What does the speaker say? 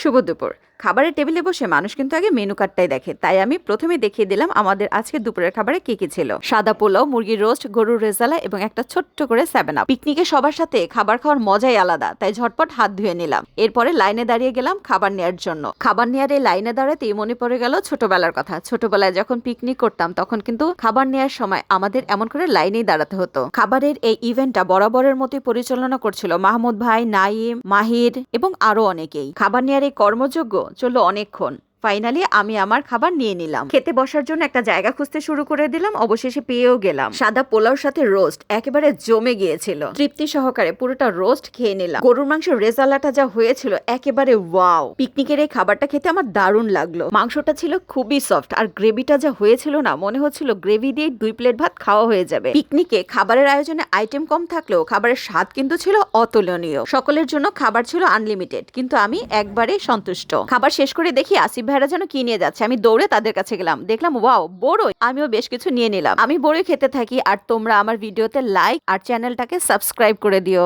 শুভ দুপুর। খাবারের টেবিলে বসে মানুষ কিন্তু আগে মেনু কার্ডটাই দেখে, তাই আমি প্রথমে দেখিয়ে দিলাম আমাদের আজকে দুপুরের খাবারে কি কি ছিল। সাদা পোলাও, মুরগির রোস্ট, গরুর রেজালা এবং একটা ছোট্ট করে 7 আপ। পিকনিকে সবার সাথে খাবার খাওয়ার মজাই আলাদা, তাই ঝটপট হাত ধুয়ে নিলাম। এরপরে লাইনে দাঁড়িয়ে গেলাম খাবার নেওয়ার জন্য। খাবার নেওয়ার এই লাইনে দাঁড়াতেই মনে পড়ে গেল ছোটবেলার কথা। ছোটবেলায় যখন পিকনিক করতাম তখন কিন্তু খাবার নেওয়ার সময় আমাদের এমন করে লাইনেই দাঁড়াতে হতো। খাবারের এই ইভেন্টটা বরাবরের মতোই পরিচালনা করছিল মাহমুদ ভাই, নাইম, মাহির এবং আরো অনেকেই। খাবার নেওয়ার এই কর্মযজ্ঞ চললো অনেকক্ষণ। ফাইনালি আমি আমার খাবার নিয়ে নিলাম। খেতে বসার জন্য একটা জায়গা খুঁজতে শুরু করে দিলাম, অবশেষে পেয়েও গেলাম। সাদা পোলাওর সাথে রোস্ট একেবারে জমে গিয়েছিল। তৃপ্তি সহকারে পুরোটা রোস্ট খেয়ে নিলাম। গরুর মাংসের রেজালাটা যা হয়েছিল একেবারে ওয়াও। পিকনিকের এই খাবারটা খেতে আমার দারুণ লাগলো। মাংসটা ছিল খুবই সফট, আর গ্রেভিটা যা হয়েছিল না, মনে হচ্ছিল গ্রেভি দিয়ে 2 প্লেট ভাত খাওয়া হয়ে যাবে। পিকনিকে খাবারের আয়োজনে আইটেম কম থাকলেও খাবারের স্বাদ কিন্তু ছিল অতুলনীয়। সকলের জন্য খাবার ছিল আনলিমিটেড, কিন্তু আমি একবারে সন্তুষ্ট। খাবার শেষ করে দেখি আসিফ ভাইরা যেন কি নিয়ে যাচ্ছে। আমি দৌড়ে তাদের কাছে গেলাম, দেখলাম ওয়াও বড়ই। আমিও বেশ কিছু নিয়ে নিলাম। আমি বড়ই খেতে থাকি, আর তোমরা আমার ভিডিওতে লাইক আর চ্যানেলটাকে সাবস্ক্রাইব করে দিও।